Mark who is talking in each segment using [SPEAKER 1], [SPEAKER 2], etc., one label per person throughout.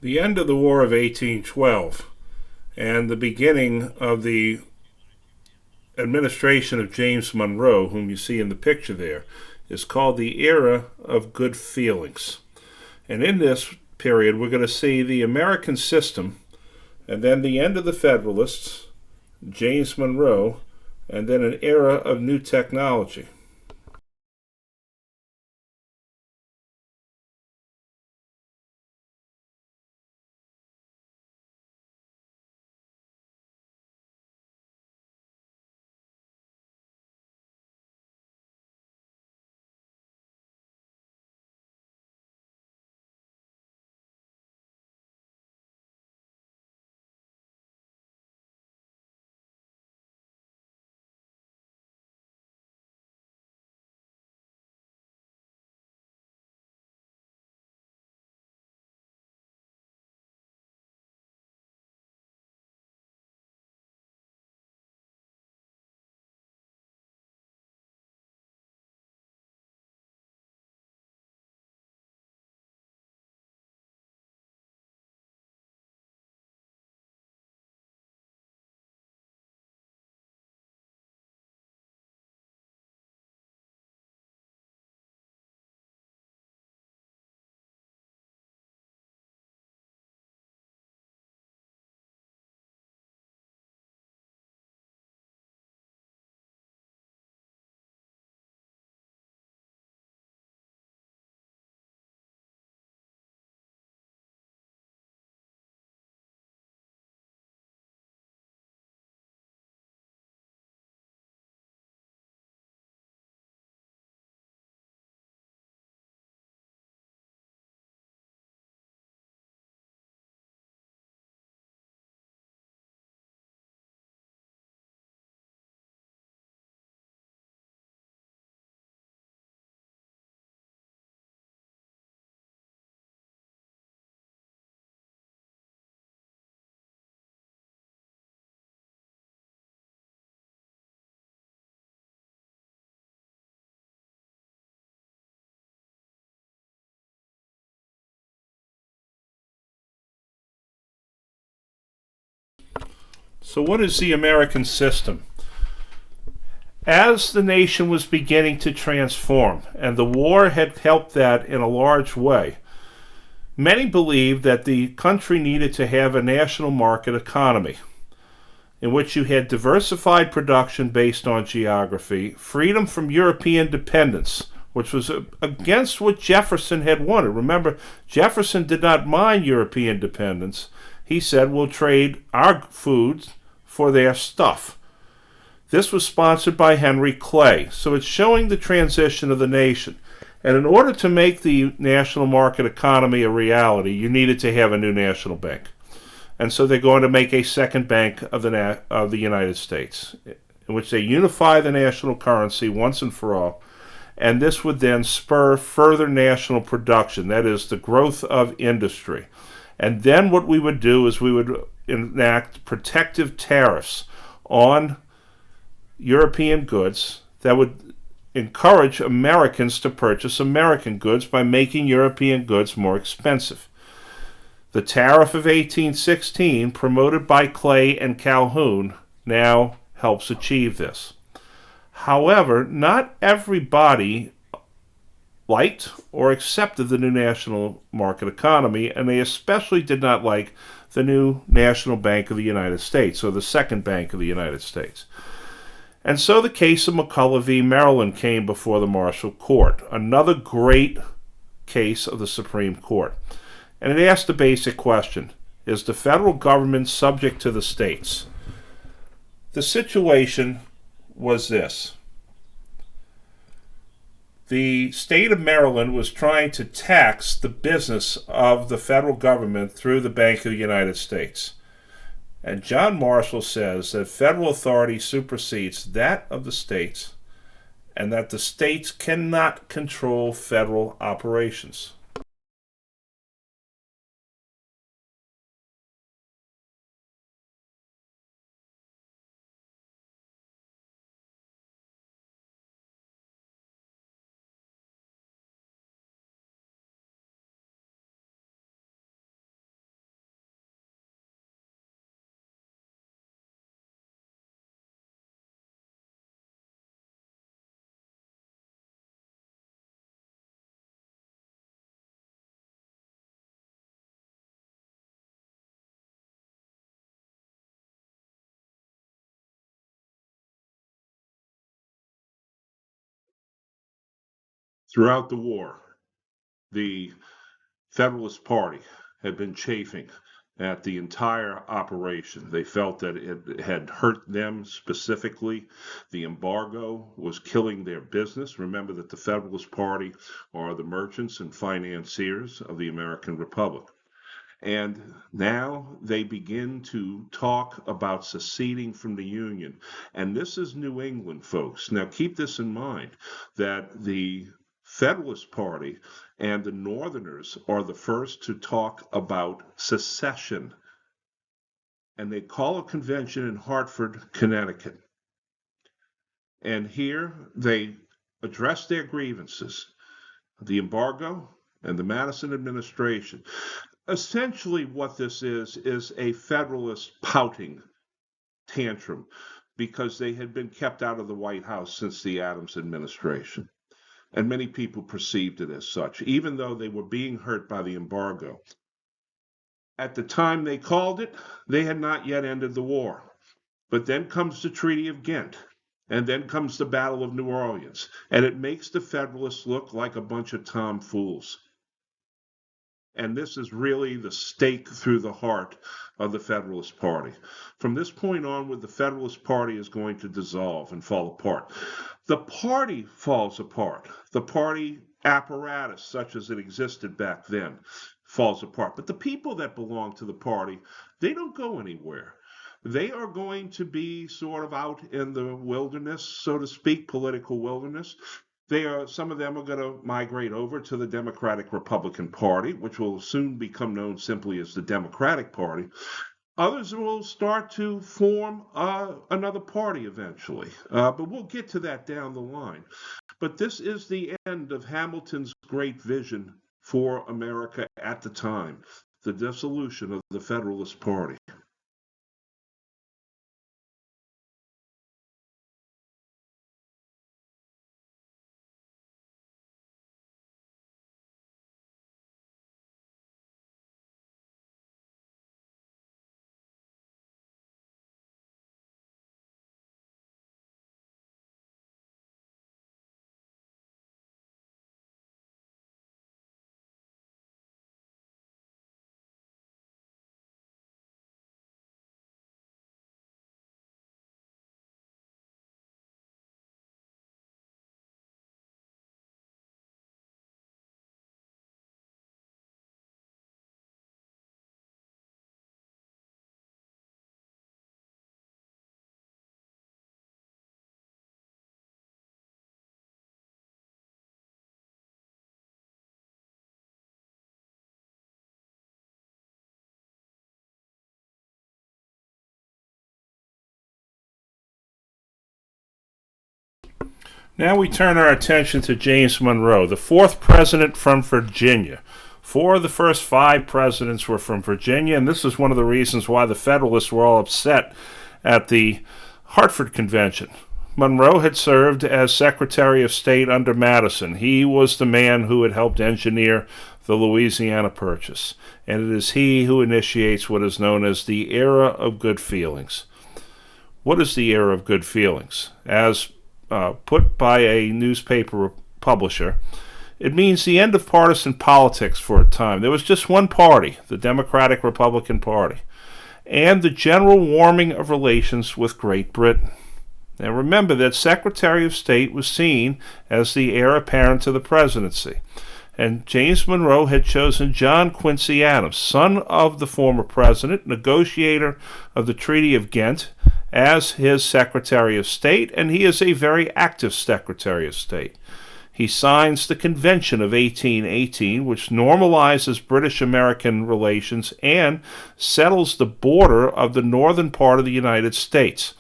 [SPEAKER 1] The end of the War of 1812 and the beginning of the administration of James Monroe, whom you see in the picture there, is called the era of good feelings. And in this period, we're going to see the American system, and then the end of the Federalists, James Monroe, and then an era of new technology. So, what is the American system? As the nation was beginning to transform, and the war had helped that in a large way, many believed that the country needed to have a national market economy in which you had diversified production based on geography, freedom from European dependence, which was against what Jefferson had wanted. Remember, Jefferson did not mind European dependence. He said, we'll trade our foods for their stuff. This was sponsored by Henry Clay, so it's showing the transition of the nation. And in order to make the national market economy a reality, you needed to have a new national bank. And so they're going to make a second bank of the United States, in which they unify the national currency once and for all. And this would then spur further national production, that is, the growth of industry. And then what we would do is we would enact protective tariffs on European goods that would encourage Americans to purchase American goods by making European goods more expensive. The Tariff of 1816, promoted by Clay and Calhoun, now helps achieve this. However, not everybody liked or accepted the new national market economy, and they especially did not like the new National Bank of the United States, or the Second Bank of the United States. And so the case of McCulloch v. Maryland came before the Marshall Court, another great case of the Supreme Court. And it asked the basic question, is the federal government subject to the states? The situation was this. The state of Maryland was trying to tax the business of the federal government through the Bank of the United States. And John Marshall says that federal authority supersedes that of the states and that the states cannot control federal operations. Throughout the war, the Federalist Party had been chafing at the entire operation. They felt that it had hurt them specifically. The embargo was killing their business. Remember that the Federalist Party are the merchants and financiers of the American Republic. And now they begin to talk about seceding from the Union. And this is New England, folks. Now keep this in mind that the Federalist Party and the Northerners are the first to talk about secession. And they call a convention in Hartford, Connecticut. And here they address their grievances, the embargo and the Madison administration. Essentially, what this is a Federalist pouting tantrum because they had been kept out of the White House since the Adams administration. And many people perceived it as such, even though they were being hurt by the embargo. At the time they called it, they had not yet ended the war. But then comes the Treaty of Ghent, and then comes the Battle of New Orleans, and it makes the Federalists look like a bunch of tomfools. And this is really the stake through the heart of the Federalist Party. From this point onward, the Federalist Party is going to dissolve and fall apart. The party falls apart. The party apparatus, such as it existed back then, falls apart. But the people that belong to the party, they don't go anywhere. They are going to be sort of out in the wilderness, so to speak, political wilderness. Some of them are going to migrate over to the Democratic Republican Party, which will soon become known simply as the Democratic Party. Others will start to form another party eventually, but we'll get to that down the line. But this is the end of Hamilton's great vision for America at the time, the dissolution of the Federalist Party. Now we turn our attention to James Monroe, the fourth president from Virginia. Four of the first five presidents were from Virginia, and this is one of the reasons why the Federalists were all upset at the Hartford Convention. Monroe had served as Secretary of State under Madison. He was the man who had helped engineer the Louisiana Purchase, and it is he who initiates what is known as the Era of Good Feelings. What is the Era of Good Feelings? As put by a newspaper publisher, it means the end of partisan politics for a time. There was just one party, the Democratic Republican Party, and the general warming of relations with Great Britain. Now remember that Secretary of State was seen as the heir apparent to the presidency, and James Monroe had chosen John Quincy Adams, son of the former president, negotiator of the Treaty of Ghent, as his Secretary of State, and he is a very active Secretary of State. He signs the Convention of 1818, which normalizes British-American relations and settles the border of the northern part of the United States.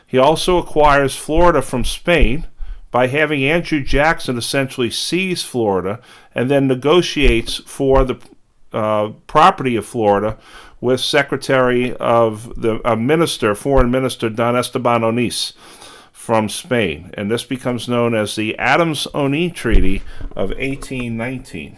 [SPEAKER 1] He also acquires Florida from Spain by having Andrew Jackson essentially seize Florida and then negotiates for the property of Florida with Secretary of the Foreign Minister Don Esteban Onís from Spain. And this becomes known as the Adams-Onís Treaty of 1819.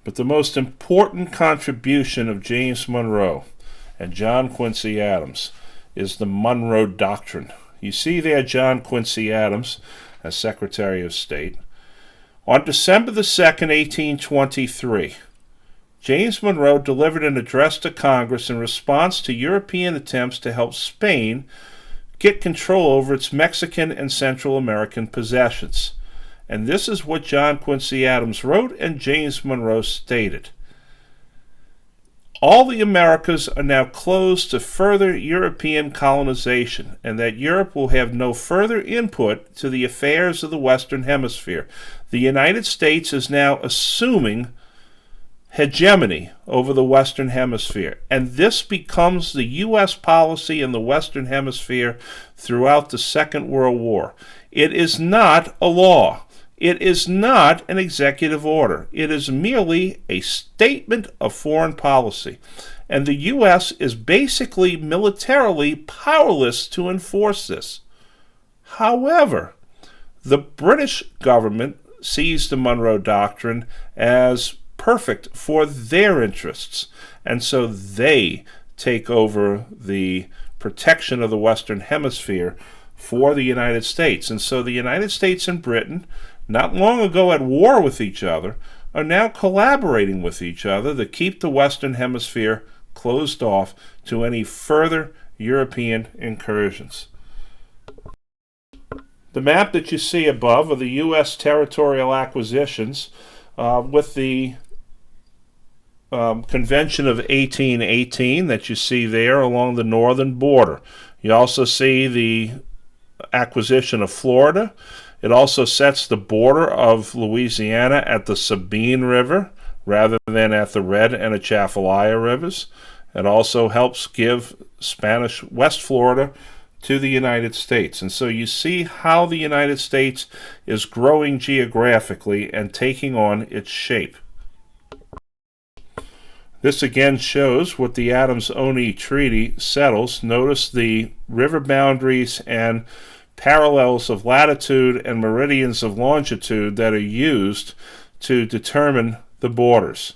[SPEAKER 1] But the most important contribution of James Monroe and John Quincy Adams is the Monroe Doctrine. You see there John Quincy Adams as Secretary of State. On December the 2nd, 1823, James Monroe delivered an address to Congress in response to European attempts to help Spain get control over its Mexican and Central American possessions. And this is what John Quincy Adams wrote and James Monroe stated. All the Americas are now closed to further European colonization, and that Europe will have no further input to the affairs of the Western Hemisphere. The United States is now assuming hegemony over the Western Hemisphere, and this becomes the U.S. policy in the Western Hemisphere throughout the Second World War. It is not a law. It is not an executive order. It is merely a statement of foreign policy. And the U.S. is basically militarily powerless to enforce this. However, the British government sees the Monroe Doctrine as perfect for their interests. And so they take over the protection of the Western Hemisphere for the United States. And so the United States and Britain, not long ago at war with each other, are now collaborating with each other to keep the Western Hemisphere closed off to any further European incursions. The map that you see above are the U.S. territorial acquisitions with the Convention of 1818 that you see there along the northern border. You also see the acquisition of Florida. It also sets the border of Louisiana at the Sabine River rather than at the Red and Atchafalaya rivers. It also helps give Spanish West Florida to the United States. And so you see how the United States is growing geographically and taking on its shape. This again shows what the Adams-Oney Treaty settles. Notice the river boundaries and parallels of latitude and meridians of longitude that are used to determine the borders.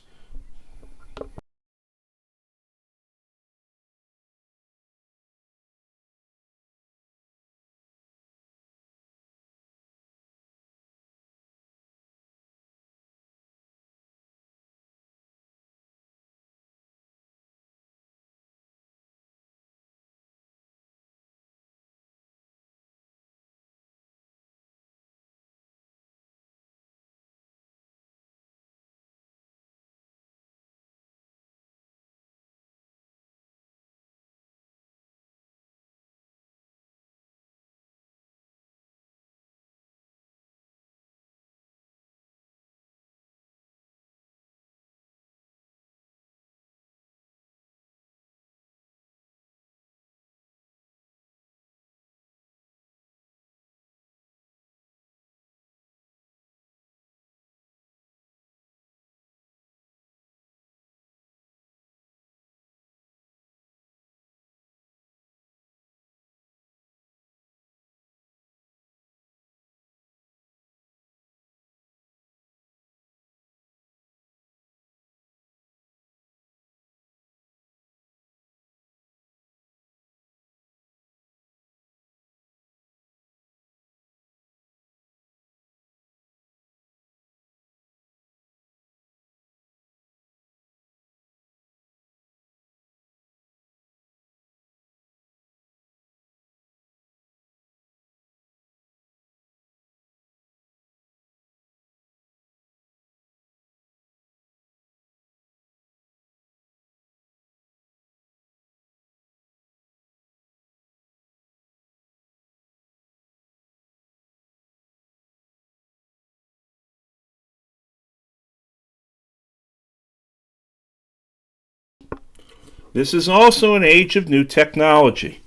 [SPEAKER 1] This is also an age of new technology.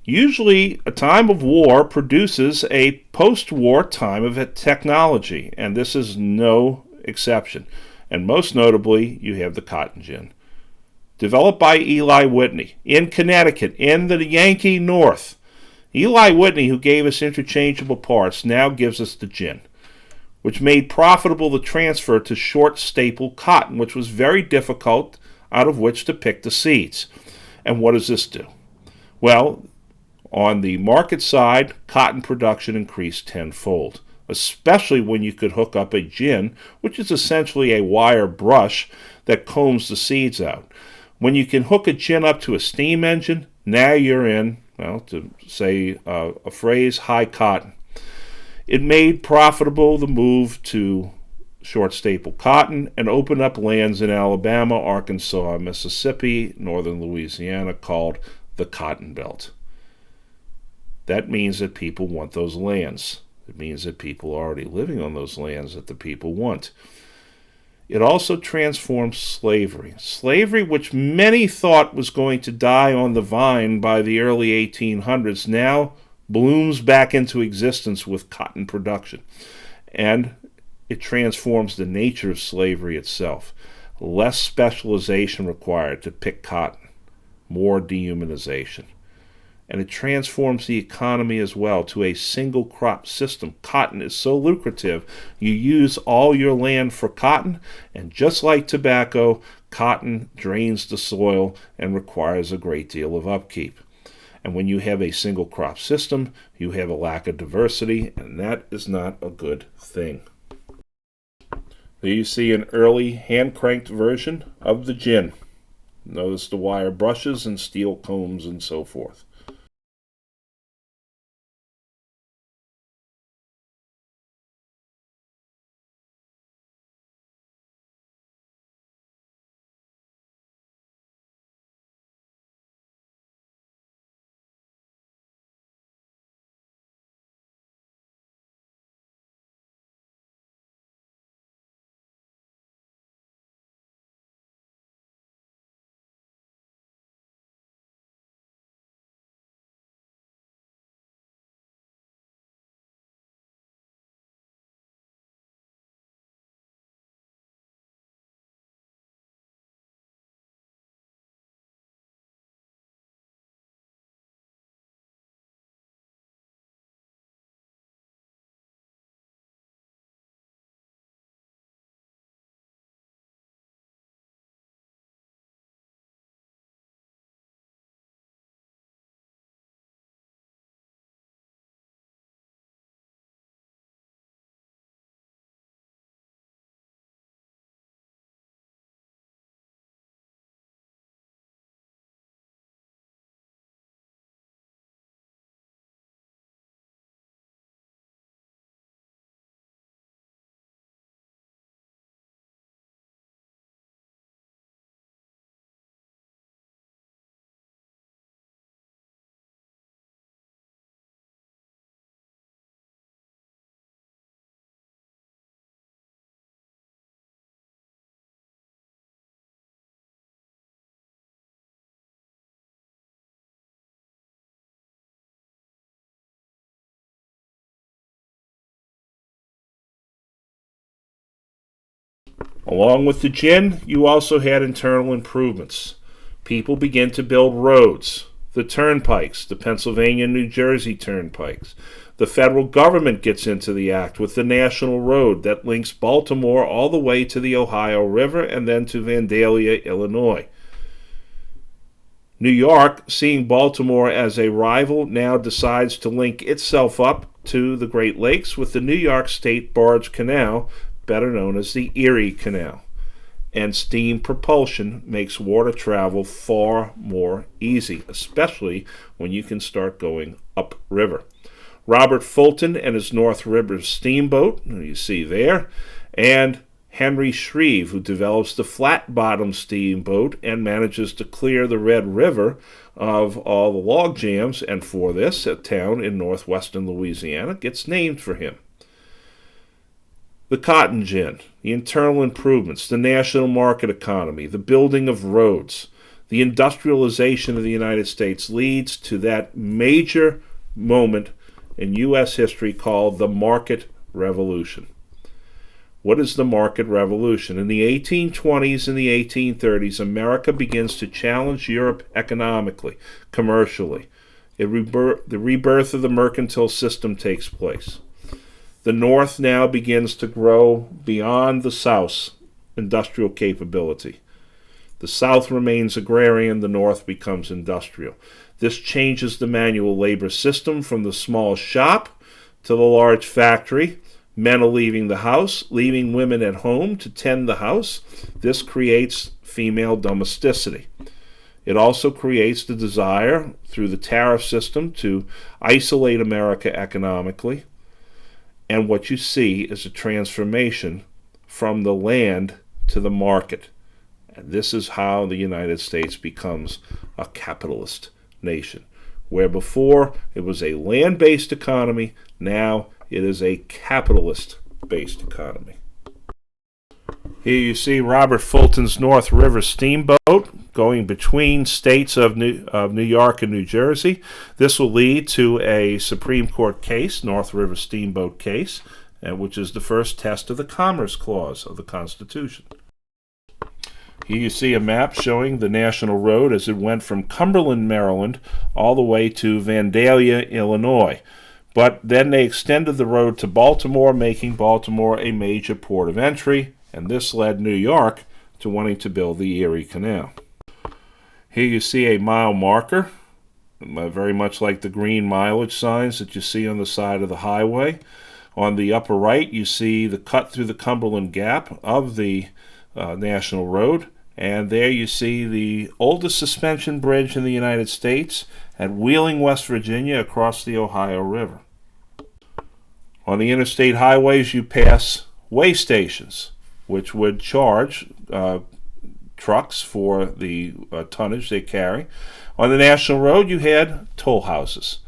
[SPEAKER 1] Usually, a time of war produces a post-war time of technology, and this is no exception. And most notably, you have the cotton gin. Developed by Eli Whitney in Connecticut, in the Yankee North. Eli Whitney, who gave us interchangeable parts, now gives us the gin. which made profitable the transfer to short staple cotton, which was very difficult out of which to pick the seeds. And what does this do? Well, on the market side, cotton production increased tenfold, especially when you could hook up a gin, which is essentially a wire brush that combs the seeds out. When you can hook a gin up to a steam engine, now you're in, well, to say a phrase, high cotton. It made profitable the move to short staple cotton and opened up lands in Alabama, Arkansas, Mississippi, northern Louisiana called the Cotton Belt. That means that people want those lands. It means that people are already living on those lands that the people want. It also transformed slavery. Slavery, which many thought was going to die on the vine by the early 1800s, now blooms back into existence with cotton production. And it transforms the nature of slavery itself. Less specialization required to pick cotton, more dehumanization. And it transforms the economy as well to a single crop system. Cotton is so lucrative, you use all your land for cotton, and just like tobacco, cotton drains the soil and requires a great deal of upkeep. And when you have a single crop system, you have a lack of diversity, and that is not a good thing. There you see an early hand-cranked version of the gin. Notice the wire brushes and steel combs and so forth. Along with the gin, you also had internal improvements. People began to build roads, the turnpikes, the Pennsylvania and New Jersey turnpikes. The federal government gets into the act with the national road that links Baltimore all the way to the Ohio River and then to Vandalia, Illinois. New York, seeing Baltimore as a rival, now decides to link itself up to the Great Lakes with the New York State Barge Canal, better known as the Erie Canal. And steam propulsion makes water travel far more easy, especially when you can start going upriver. Robert Fulton and his North River steamboat, who you see there, and Henry Xxiv, who develops the flat-bottom steamboat and manages to clear the Red River of all the log jams, and for this, a town in northwestern Louisiana gets named for him. The cotton gin, the internal improvements, the national market economy, the building of roads, the industrialization of the United States leads to that major moment in U.S. history called the Market Revolution. What is the Market Revolution? In the 1820s and the 1830s, America begins to challenge Europe economically, commercially. The rebirth of the mercantile system takes place. The North now begins to grow beyond the South's industrial capability. The South remains agrarian, the North becomes industrial. This changes the manual labor system from the small shop to the large factory. Men are leaving the house, leaving women at home to tend the house. This creates female domesticity. It also creates the desire, through the tariff system, to isolate America economically. And what you see is a transformation from the land to the market. And this is how the United States becomes a capitalist nation. Where before it was a land-based economy, now it is a capitalist-based economy. Here you see Robert Fulton's North River Steamboat going between states of New York and New Jersey. This will lead to a Supreme Court case, North River Steamboat case, which is the first test of the Commerce Clause of the Constitution. Here you see a map showing the National Road as it went from Cumberland, Maryland, all the way to Vandalia, Illinois. But then they extended the road to Baltimore, making Baltimore a major port of entry, and this led New York to wanting to build the Erie Canal. Here you see a mile marker, very much like the green mileage signs that you see on the side of the highway. On the upper right, you see the cut through the Cumberland Gap of the National Road. And there you see the oldest suspension bridge in the United States at Wheeling, West Virginia, across the Ohio River. On the interstate highways, you pass weigh stations, which would charge trucks for the tonnage they carry. On the National Road, you had toll houses.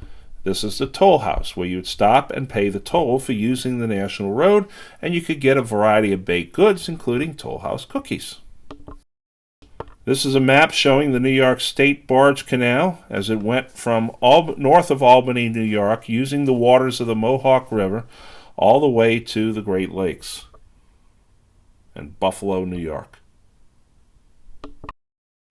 [SPEAKER 1] This is the toll house, where you'd stop and pay the toll for using the National Road, and you could get a variety of baked goods, including Toll House cookies. This is a map showing the New York State Barge Canal as it went from north of Albany, New York, using the waters of the Mohawk River, all the way to the Great Lakes and Buffalo, New York.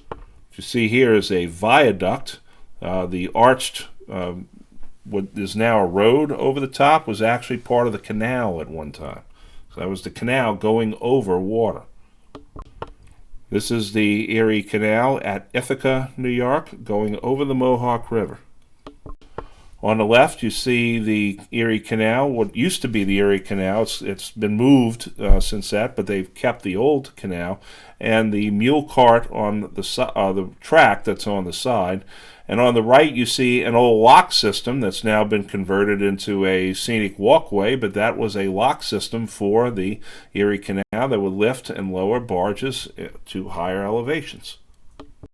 [SPEAKER 1] What you see here is a viaduct. The arched, what is now a road over the top, was actually part of the canal at one time. So that was the canal going over water. This is the Erie Canal at Ithaca, New York, going over the Mohawk River. On the left, you see the Erie Canal, what used to be the Erie Canal. It's been moved since that, but they've kept the old canal, and the mule cart on the track that's on the side. And on the right, you see an old lock system that's now been converted into a scenic walkway, but that was a lock system for the Erie Canal that would lift and lower barges to higher elevations.